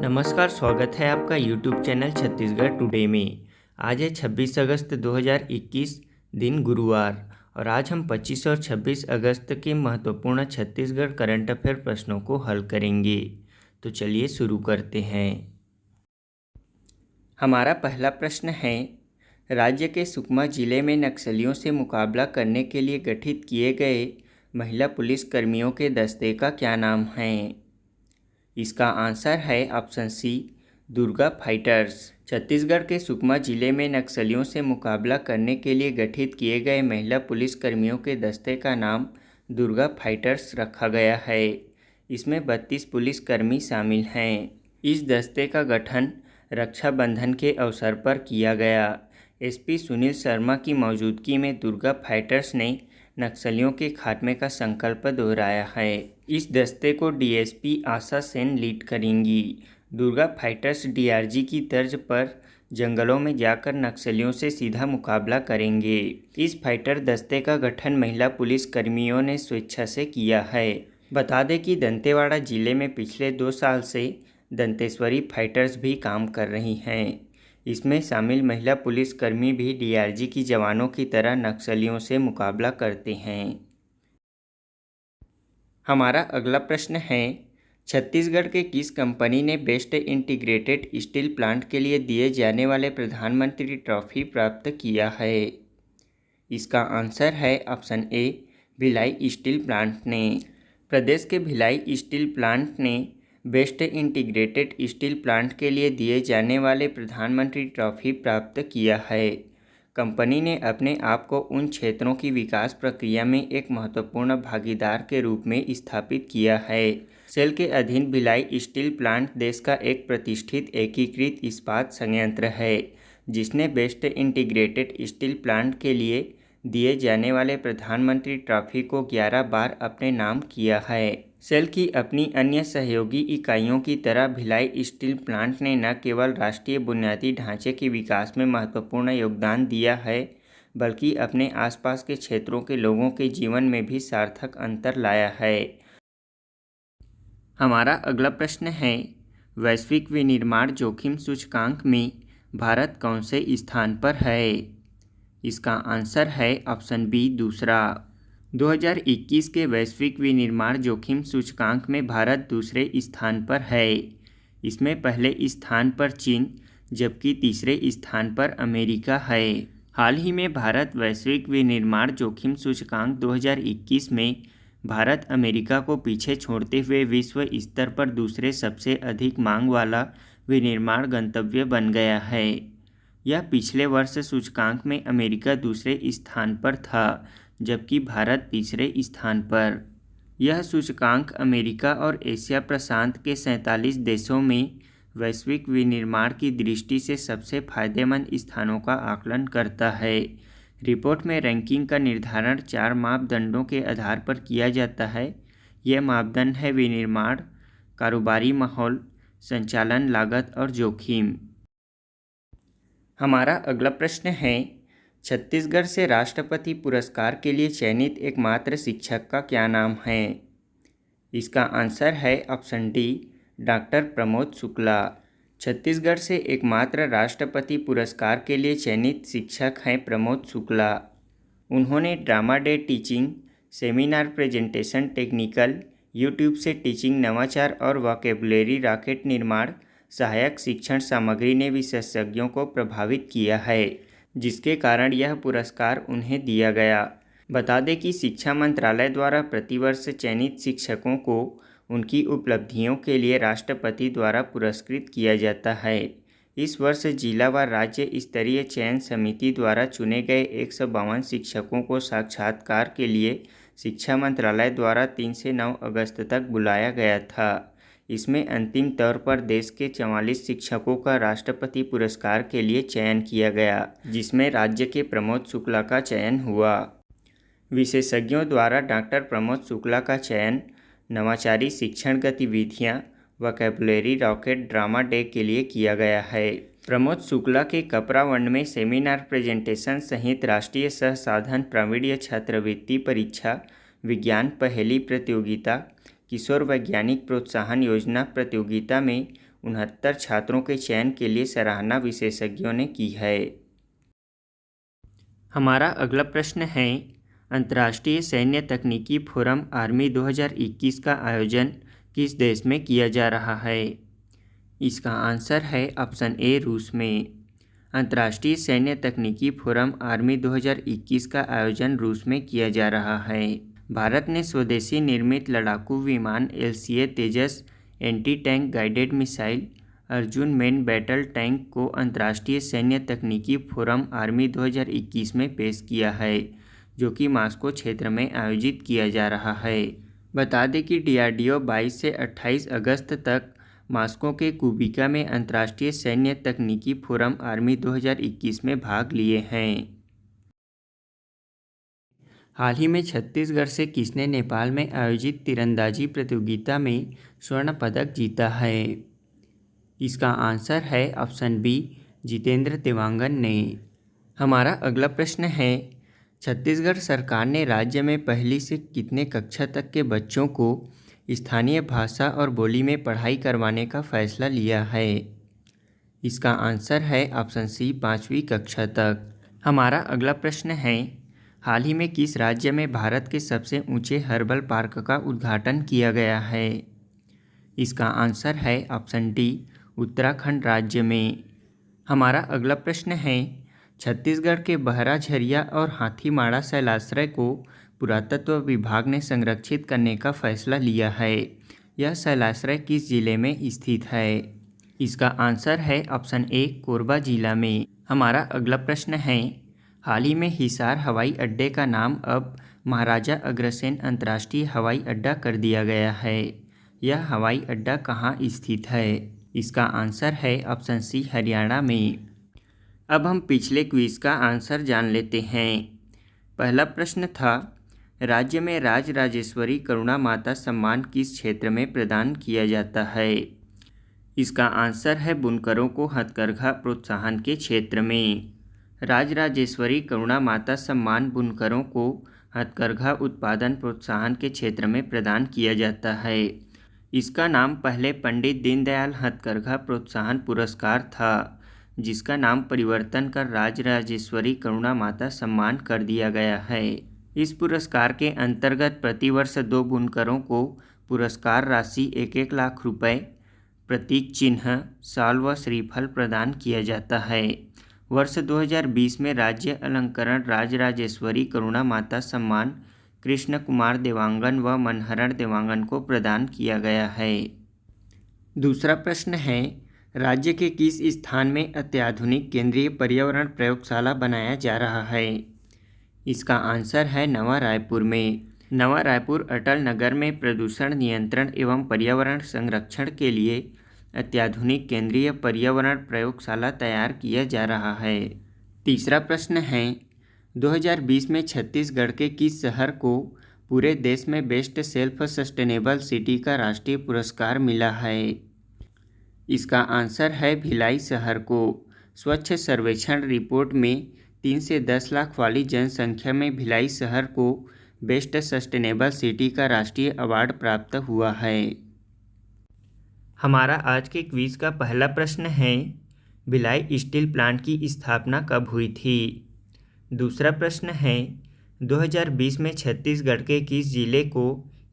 नमस्कार, स्वागत है आपका YouTube चैनल छत्तीसगढ़ टुडे में। आज है 26 अगस्त 2021, दिन गुरुवार, और आज हम 25 और 26 अगस्त के महत्वपूर्ण छत्तीसगढ़ करंट अफेयर प्रश्नों को हल करेंगे। तो चलिए शुरू करते हैं। हमारा पहला प्रश्न है, राज्य के सुकमा जिले में नक्सलियों से मुकाबला करने के लिए गठित किए गए महिला पुलिस कर्मियों के दस्ते का क्या नाम है? इसका आंसर है option C, Durga fighters. Chhattisgarh के सुकमा जिले में नक्सलियों से मुकाबला करने के लिए गठित किए गए महिला पुलिस कर्मियों के दस्ते का नाम दुर्गा फाइटर्स रखा गया है। इसमें 32 पुलिसकर्मी शामिल हैं। इस दस्ते का गठन रक्षाबंधन के अवसर पर किया गया। एसपी सुनील शर्मा की मौजूदगी में दुर्गा फाइटर्स ने नक्सलियों के खात्मे का संकल्प दोहराया है। इस दस्ते को डीएसपी आशा सेन लीड करेंगी। दुर्गा फाइटर्स डीआरजी की तर्ज पर जंगलों में जाकर नक्सलियों से सीधा मुकाबला करेंगे। इस फाइटर दस्ते का गठन महिला पुलिस कर्मियों ने स्वेच्छा से किया है। बता दें कि दंतेवाड़ा जिले में पिछले 2 साल से दंतेश्वरी फाइटर्स भी काम कर रही हैं। इसमें शामिल महिला पुलिसकर्मी भी डीआरजी की जवानों की तरह नक्सलियों से मुकाबला करते हैं। हमारा अगला प्रश्न है, छत्तीसगढ़ के किस कंपनी ने बेस्ट इंटीग्रेटेड स्टील प्लांट के लिए दिए जाने वाले प्रधानमंत्री ट्रॉफी प्राप्त किया है? इसका आंसर है option A, Bhilai steel plant ने। प्रदेश के भिलाई स्टील प्लांट ने बेस्ट इंटीग्रेटेड स्टील प्लांट के लिए दिए जाने वाले प्रधानमंत्री ट्रॉफी प्राप्त किया है। कंपनी ने अपने आप को उन क्षेत्रों की विकास प्रक्रिया में एक महत्वपूर्ण भागीदार के रूप में स्थापित किया है। सेल के अधीन भिलाई स्टील प्लांट देश का एक प्रतिष्ठित एकीकृत इस्पात संयंत्र है, जिसने बेस्ट इंटीग्रेटेड स्टील प्लांट के लिए दिए जाने वाले प्रधानमंत्री ट्रॉफी को 11 बार अपने नाम किया है। सेल की अपनी अन्य सहयोगी इकाइयों की तरह भिलाई स्टील प्लांट ने न केवल राष्ट्रीय बुनियादी ढांचे के विकास में महत्वपूर्ण योगदान दिया है, बल्कि अपने आसपास के क्षेत्रों के लोगों के जीवन में भी सार्थक अंतर लाया है। हमारा अगला प्रश्न है, वैश्विक विनिर्माण जोखिम सूचकांक में भारत कौन से स्थान पर है? इसका आंसर है ऑप्शन बी, दूसरा। 2021 के वैश्विक विनिर्माण जोखिम सूचकांक में भारत दूसरे स्थान पर है। इसमें पहले स्थान पर चीन, जबकि तीसरे स्थान पर अमेरिका है। हाल ही में भारत वैश्विक विनिर्माण जोखिम सूचकांक 2021 में भारत अमेरिका को पीछे छोड़ते हुए विश्व स्तर पर दूसरे सबसे अधिक मांग वाला विनिर्माण गंतव्य बन गया है। यह पिछले वर्ष सूचकांक में अमेरिका दूसरे स्थान पर था, जबकि भारत तीसरे स्थान पर। यह सूचकांक अमेरिका और एशिया प्रशांत के 47 देशों में वैश्विक विनिर्माण की दृष्टि से सबसे फायदेमंद स्थानों का आकलन करता है। रिपोर्ट में रैंकिंग का निर्धारण 4 मापदंडों के आधार पर किया जाता है। यह मापदंड है विनिर्माण, कारोबारी माहौल, संचालन लागत और जोखिम। हमारा अगला प्रश्न है, छत्तीसगढ़ से राष्ट्रपति पुरस्कार के लिए चयनित एकमात्र शिक्षक का क्या नाम है? इसका आंसर है option D, doctor Pramod Shukla. Chhattisgarh से एकमात्र राष्ट्रपति पुरस्कार के लिए चयनित शिक्षक हैं प्रमोद शुक्ला। उन्होंने drama day teaching, seminar presentation technical, YouTube से टीचिंग नवाचार और वोकैबुलरी रॉकेट निर्माण सहायक शिक्षण सामग्री ने विशेषज्ञों को प्रभावित किया है, जिसके कारण यह पुरस्कार उन्हें दिया गया। बता दें कि शिक्षा मंत्रालय द्वारा प्रतिवर्ष चयनित शिक्षकों को उनकी उपलब्धियों के लिए राष्ट्रपति द्वारा पुरस्कृत किया जाता है। इस वर्ष जिला व राज्य स्तरीय चयन समिति द्वारा चुने गए 152 शिक्षकों को साक्षात्कार के लिए शिक्षा मंत्रालय द्वारा 3 से 9 अगस्त तक बुलाया गया था। इसमें अंतिम तौर पर देश के 44 शिक्षकों का राष्ट्रपति पुरस्कार के लिए चयन किया गया, जिसमें राज्य के प्रमोद शुक्ला का चयन हुआ। विशेषज्ञों द्वारा डॉक्टर प्रमोद शुक्ला का चयन नवाचारी शिक्षण गतिविधियां, वोकैबुलरी रॉकेट ड्रामा डे के लिए किया गया है। प्रमोद शुक्ला के कपड़ा वन में सेमिनार प्रेजेंटेशन सहित राष्ट्रीय सहसाधन प्रावीण्य छात्रवृत्ति परीक्षा, विज्ञान पहेली प्रतियोगिता, किशोर वैज्ञानिक प्रोत्साहन योजना प्रतियोगिता में 69 छात्रों के चयन के लिए सराहना विशेषज्ञों ने की है। हमारा अगला प्रश्न है, अंतर्राष्ट्रीय सैन्य तकनीकी फोरम आर्मी 2021 का आयोजन किस देश में किया जा रहा है? इसका आंसर है ऑप्शन ए, रूस में। अंतर्राष्ट्रीय सैन्य तकनीकी फोरम आर्मी 2021 का आयोजन रूस में किया जा रहा है। भारत ने स्वदेशी निर्मित लड़ाकू विमान LCA Tejas anti tank guided missile Arjun main battle tank को अंतर्राष्ट्रीय सैन्य तकनीकी फोरम आर्मी 2021 में पेश किया है, जो कि मास्को क्षेत्र में आयोजित किया जा रहा है। बता दें कि DRDO 22 से 28 अगस्त तक मास्को के कुबिका में अंतर्राष्ट्रीय सैन्य तकनीकी फोरम आर्मी 2021 में भाग लिए हैं। हाल ही में छत्तीसगढ़ से किसने नेपाल में आयोजित तीरंदाजी प्रतियोगिता में स्वर्ण पदक जीता है? इसका आंसर है ऑप्शन बी, जितेंद्र देवांगन ने। हमारा अगला प्रश्न है, छत्तीसगढ़ सरकार ने राज्य में पहली से कितने कक्षा तक के बच्चों को स्थानीय भाषा और बोली में पढ़ाई करवाने का फैसला लिया है? इसका आंसर है ऑप्शन सी, 5वीं कक्षा तक। हमारा अगला प्रश्न है, हाल ही में किस राज्य में भारत के सबसे ऊंचे हर्बल पार्क का उद्घाटन किया गया है? इसका आंसर है ऑप्शन डी, उत्तराखंड राज्य में। हमारा अगला प्रश्न है, छत्तीसगढ़ के बहरा झरिया और हाथीमाड़ा शैलाश्रय को पुरातत्व विभाग ने संरक्षित करने का फैसला लिया है। यह शैलाश्रय किस जिले में स्थित है? इसका आंसर है ऑप्शन ए, कोरबा जिला में। हमारा अगला प्रश्न है, हाल ही में हिसार हवाई अड्डे का नाम अब महाराजा अग्रसेन अंतर्राष्ट्रीय हवाई अड्डा कर दिया गया है। यह हवाई अड्डा कहाँ स्थित है? इसका आंसर है ऑप्शन सी, हरियाणा में। अब हम पिछले क्विज का आंसर जान लेते हैं। पहला प्रश्न था, राज्य में राजराजेश्वरी करुणा माता सम्मान किस क्षेत्र में प्रदान किया जाता है? इसका आंसर है बुनकरों को हथकरघा प्रोत्साहन के क्षेत्र में। राजराजेश्वरी करुणा माता सम्मान बुनकरों को हथकरघा उत्पादन प्रोत्साहन के क्षेत्र में प्रदान किया जाता है। इसका नाम पहले पंडित दीनदयाल हथकरघा प्रोत्साहन पुरस्कार था, जिसका नाम परिवर्तन कर राजराजेश्वरी करुणा माता सम्मान कर दिया गया है। इस पुरस्कार के अंतर्गत प्रतिवर्ष 2 बुनकरों को पुरस्कार राशि 1-1 लाख रुपए, प्रतीक चिन्ह, शाल व श्रीफल प्रदान किया जाता है। वर्ष 2020 में राज्य अलंकरण राजराजेश्वरी करुणा माता सम्मान कृष्ण कुमार देवांगन व मनहरण देवांगन को प्रदान किया गया है। दूसरा प्रश्न है, राज्य के किस स्थान में अत्याधुनिक केंद्रीय पर्यावरण प्रयोगशाला बनाया जा रहा है? इसका आंसर है नवा रायपुर में। नवा रायपुर अटल नगर में प्रदूषण नियंत्रण एवं पर्यावरण संरक्षण के लिए अत्याधुनिक केंद्रीय पर्यावरण प्रयोगशाला तैयार किया जा रहा है। तीसरा प्रश्न है, 2020 में छत्तीसगढ़ के किस शहर को पूरे देश में बेस्ट सेल्फ सस्टेनेबल सिटी का राष्ट्रीय पुरस्कार मिला है? इसका आंसर है भिलाई शहर को। स्वच्छ सर्वेक्षण रिपोर्ट में 3 से 10 लाख वाली जनसंख्या में भिलाई शहर को बेस्ट सस्टेनेबल सिटी का राष्ट्रीय अवार्ड प्राप्त हुआ है। हमारा आज के क्विज का पहला प्रश्न है, भिलाई स्टील प्लांट की स्थापना कब हुई थी? दूसरा प्रश्न है, 2020 में छत्तीसगढ़ के किस जिले को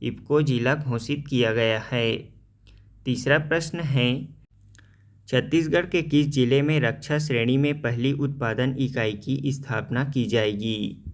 इफ्को जिला घोषित किया गया है? तीसरा प्रश्न है, छत्तीसगढ़ के किस जिले में रक्षा श्रेणी में पहली उत्पादन इकाई की स्थापना की जाएगी?